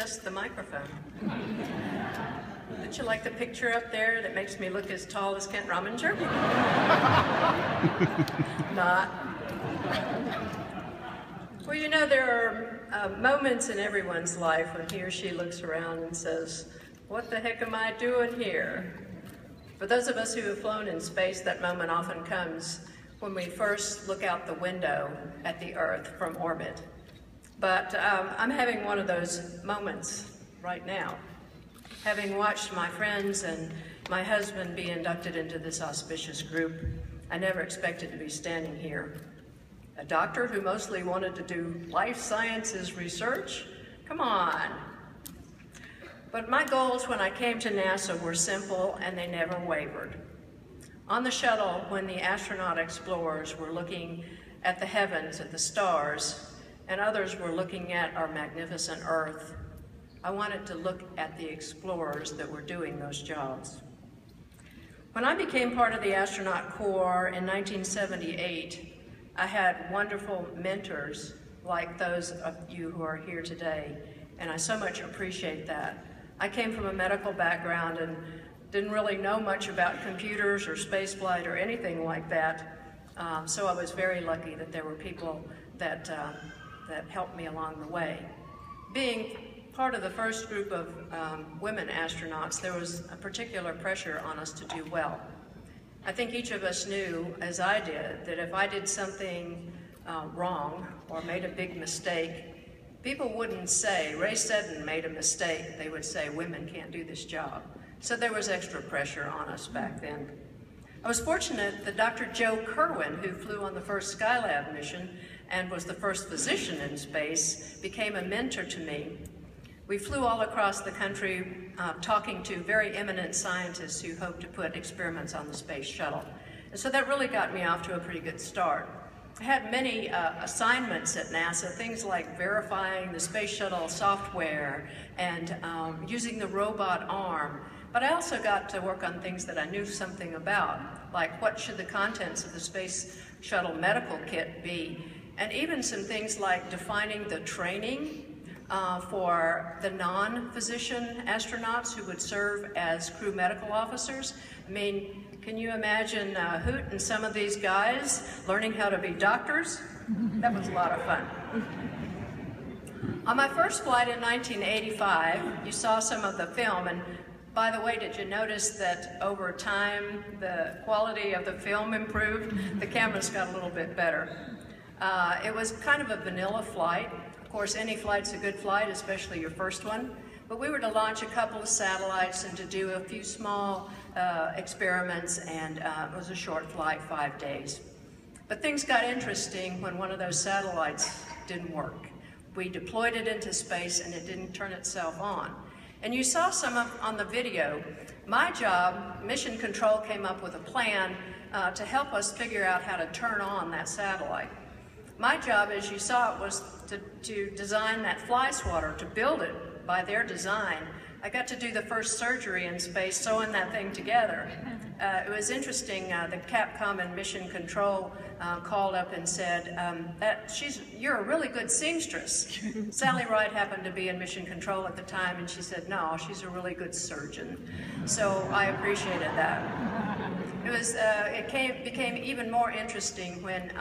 adjust the microphone. Don't you like the picture up there that makes me look as tall as Kent Rominger? Not. Well, you know, there are moments in everyone's life when he or she looks around and says, what the heck am I doing here? For those of us who have flown in space, that moment often comes when we first look out the window at the Earth from orbit. But I'm having one of those moments right now. Having watched my friends and my husband be inducted into this auspicious group, I never expected to be standing here. A doctor who mostly wanted to do life sciences research? Come on. But my goals when I came to NASA were simple and they never wavered. On the shuttle, when the astronaut explorers were looking at the heavens, at the stars, and others were looking at our magnificent Earth, I wanted to look at the explorers that were doing those jobs. When I became part of the astronaut corps in 1978, I had wonderful mentors like those of you who are here today, and I so much appreciate that. I came from a medical background and didn't really know much about computers or spaceflight or anything like that, so I was very lucky that there were people that helped me along the way. Being part of the first group of women astronauts, there was a particular pressure on us to do well. I think each of us knew, as I did, that if I did something wrong or made a big mistake, people wouldn't say, Rhea Seddon made a mistake. They would say, women can't do this job. So there was extra pressure on us back then. I was fortunate that Dr. Joe Kerwin, who flew on the first Skylab mission and was the first physician in space, became a mentor to me. We flew all across the country talking to very eminent scientists who hoped to put experiments on the space shuttle. And so that really got me off to a pretty good start. I had many assignments at NASA, things like verifying the space shuttle software and using the robot arm. But I also got to work on things that I knew something about, like what should the contents of the space shuttle medical kit be, and even some things like defining the training for the non-physician astronauts who would serve as crew medical officers. I mean, can you imagine Hoot and some of these guys learning how to be doctors? That was a lot of fun. On my first flight in 1985, you saw some of the film, and by the way, did you notice that over time the quality of the film improved? The cameras got a little bit better. It was kind of a vanilla flight. Of course, any flight's a good flight, especially your first one. But we were to launch a couple of satellites and to do a few small experiments, and it was a short flight, 5 days. But things got interesting when one of those satellites didn't work. We deployed it into space and it didn't turn itself on. And you saw some on the video. My job, Mission Control, came up with a plan to help us figure out how to turn on that satellite. My job, as you saw, it was to design that fly swatter, to build it by their design. I got to do the first surgery in space, sewing that thing together. It was interesting, the Capcom and Mission Control called up and said, you're a really good seamstress. Sally Ride happened to be in Mission Control at the time, and she said, no, she's a really good surgeon. So I appreciated that. It became even more interesting when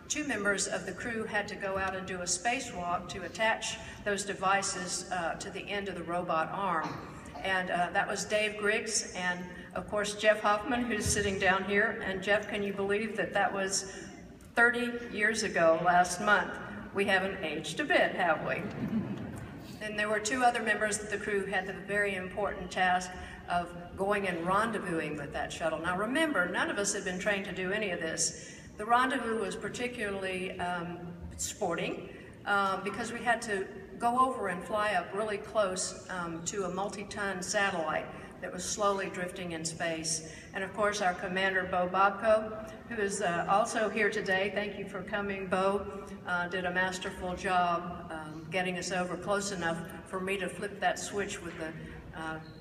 two members of the crew had to go out and do a spacewalk to attach those devices to the end of the robot arm. And that was Dave Griggs and, of course, Jeff Hoffman, who's sitting down here. And Jeff, can you believe that that was 30 years ago last month? We haven't aged a bit, have we? And there were two other members of the crew who had the very important task of going and rendezvousing with that shuttle. Now remember, none of us had been trained to do any of this. The rendezvous was particularly sporting because we had to go over and fly up really close to a multi-ton satellite that was slowly drifting in space. And of course our commander, Bo Bobko, who is also here today, thank you for coming, Bo, did a masterful job getting us over close enough for me to flip that switch with the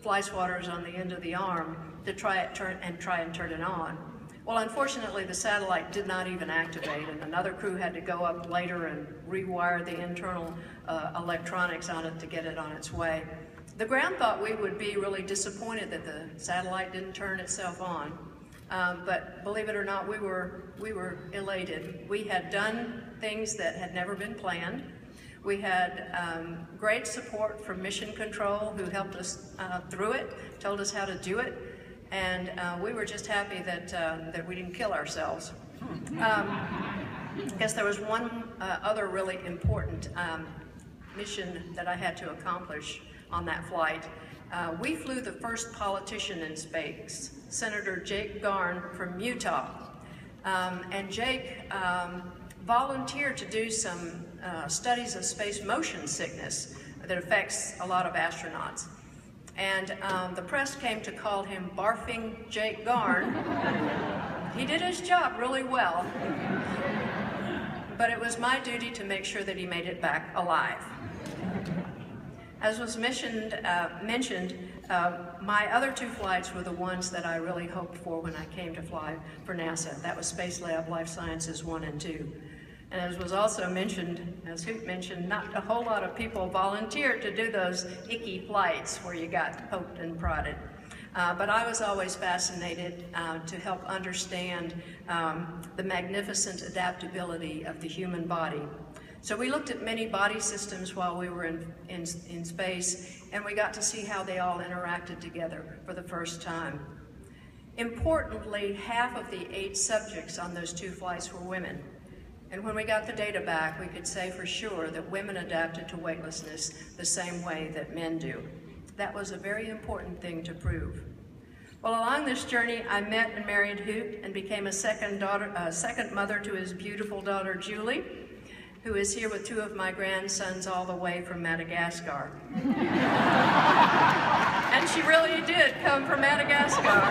fly swatters on the end of the arm to try and turn it on. Well, unfortunately, the satellite did not even activate, and another crew had to go up later and rewire the internal electronics on it to get it on its way. The ground thought we would be really disappointed that the satellite didn't turn itself on, but believe it or not, we were elated. We had done things that had never been planned. We had great support from Mission Control, who helped us through it, told us how to do it. And we were just happy that we didn't kill ourselves. I guess there was one other really important mission that I had to accomplish on that flight. We flew the first politician in space, Senator Jake Garn from Utah. And Jake volunteered to do some studies of space motion sickness that affects a lot of astronauts. And the press came to call him Barfing Jake Garn. He did his job really well, but it was my duty to make sure that he made it back alive. As was mentioned, my other two flights were the ones that I really hoped for when I came to fly for NASA. That was Space Lab Life Sciences 1 and 2. And as was also mentioned, as Hoot mentioned, not a whole lot of people volunteered to do those icky flights where you got poked and prodded. But I was always fascinated to help understand the magnificent adaptability of the human body. So we looked at many body systems while we were in space, and we got to see how they all interacted together for the first time. Importantly, half of the 8 subjects on those 2 flights were women. And when we got the data back, we could say for sure that women adapted to weightlessness the same way that men do. That was a very important thing to prove. Well, along this journey, I met and married Hoot and became a second mother to his beautiful daughter, Julie, who is here with 2 of my grandsons all the way from Madagascar. And she really did come from Madagascar.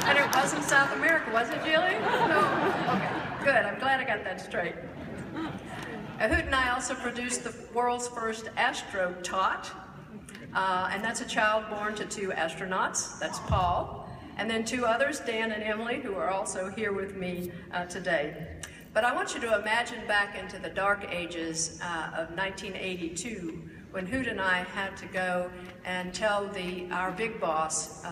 And it wasn't South America, was it, Julie? No? Okay. Good, I'm glad I got that straight. Hoot and I also produced the world's first Astronaut, and that's a child born to 2 astronauts. That's Paul, and then 2 others, Dan and Emily, who are also here with me today. But I want you to imagine back into the dark ages of 1982, when Hoot and I had to go and tell our big boss,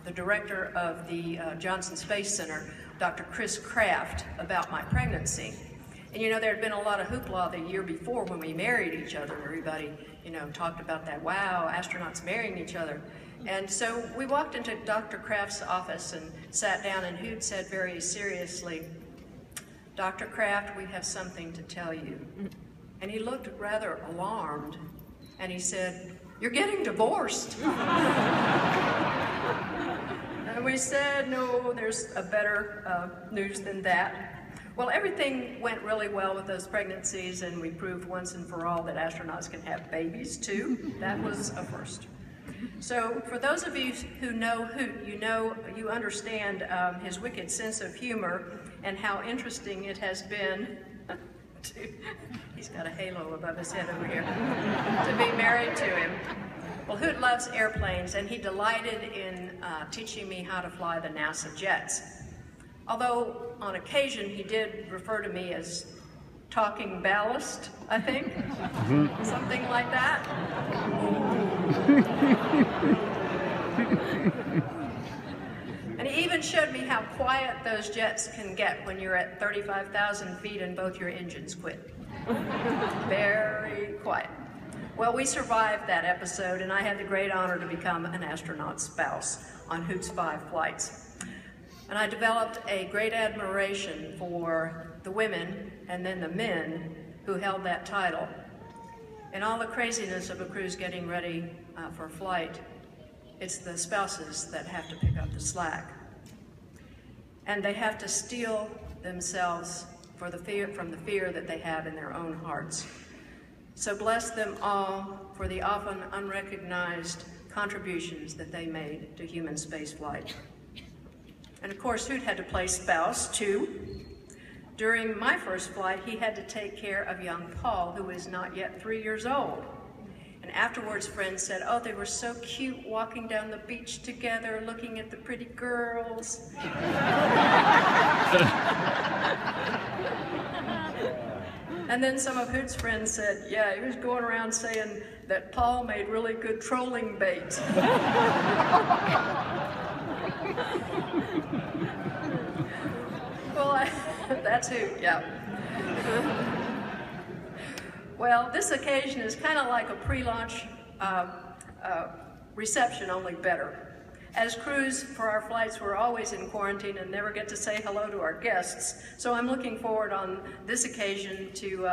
the director of the Johnson Space Center, Dr. Chris Kraft, about my pregnancy. And you know, there had been a lot of hoopla the year before when we married each other. Everybody, you know, talked about that, wow, astronauts marrying each other. And so we walked into Dr. Kraft's office and sat down, and Hoot said very seriously, "Dr. Kraft, we have something to tell you." And he looked rather alarmed, and he said, "You're getting divorced." And we said, no, there's a better news than that. Well, everything went really well with those pregnancies, and we proved once and for all that astronauts can have babies too. That was a first. So for those of you who know Hoot, you understand his wicked sense of humor and how interesting it has been he's got a halo above his head over here, to be married to him. Well, Hoot loves airplanes, and he delighted in teaching me how to fly the NASA jets. Although on occasion he did refer to me as talking ballast, I think, something like that. And he even showed me how quiet those jets can get when you're at 35,000 feet and both your engines quit. Very quiet. Well, we survived that episode, and I had the great honor to become an astronaut spouse on Hoot's 5 flights. And I developed a great admiration for the women and then the men who held that title. In all the craziness of a cruise getting ready for flight, it's the spouses that have to pick up the slack. And they have to steel themselves from the fear that they have in their own hearts. So bless them all for the often unrecognized contributions that they made to human spaceflight. And of course, Hoot had to play spouse too. During my first flight, he had to take care of young Paul, who was not yet 3 years old. And afterwards, friends said, oh, they were so cute walking down the beach together, looking at the pretty girls. And then some of Hoot's friends said, yeah, he was going around saying that Paul made really good trolling bait. Well, that's Hoot, yeah. Well, this occasion is kind of like a pre-launch reception, only better. As crews for our flights, we're always in quarantine and never get to say hello to our guests. So I'm looking forward on this occasion to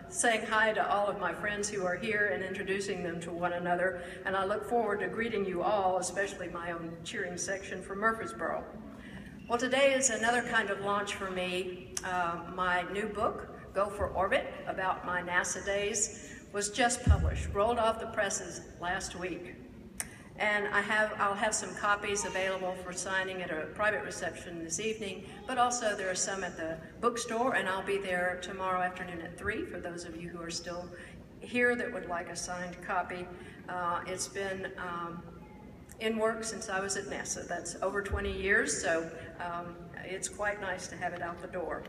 saying hi to all of my friends who are here and introducing them to one another. And I look forward to greeting you all, especially my own cheering section from Murfreesboro. Well, today is another kind of launch for me. My new book, Go for Orbit, about my NASA days, was just published, rolled off the presses last week. And I'll have some copies available for signing at a private reception this evening, but also there are some at the bookstore, and I'll be there tomorrow afternoon at 3 for those of you who are still here that would like a signed copy. It's been in work since I was at NASA. That's over 20 years, so it's quite nice to have it out the door.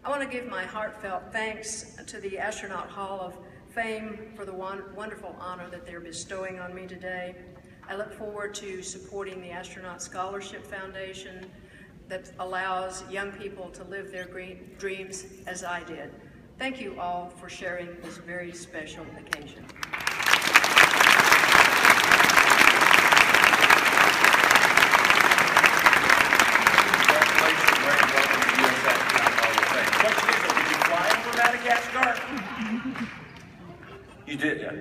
I want to give my heartfelt thanks to the Astronaut Hall of Fame for the wonderful honor that they're bestowing on me today. I look forward to supporting the Astronaut Scholarship Foundation that allows young people to live their dreams as I did. Thank you all for sharing this very special occasion. Congratulations, Ray. Welcome to the U.S. Astronaut Hall of Fame. Question is, did you fly over Madagascar? You did, yeah.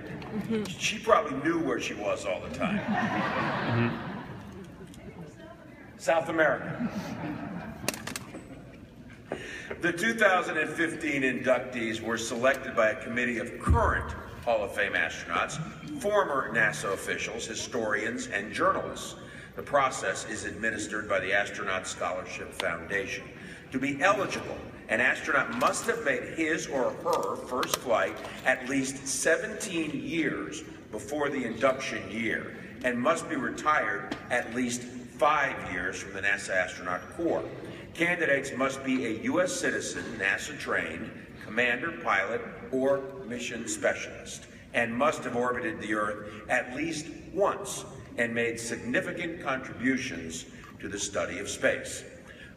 She probably knew where she was all the time. South America. The 2015 inductees were selected by a committee of current Hall of Fame astronauts, former NASA officials, historians, and journalists. The process is administered by the Astronaut Scholarship Foundation. To be eligible, an astronaut must have made his or her first flight at least 17 years before the induction year and must be retired at least 5 years from the NASA Astronaut Corps. Candidates must be a U.S. citizen, NASA-trained, commander, pilot, or mission specialist, and must have orbited the Earth at least once and made significant contributions to the study of space.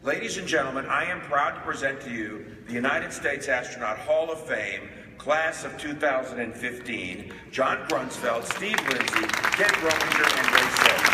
Ladies and gentlemen, I am proud to present to you the United States Astronaut Hall of Fame, Class of 2015, John Grunsfeld, Steve Lindsay, Ken Groninger, and Ray Seddon.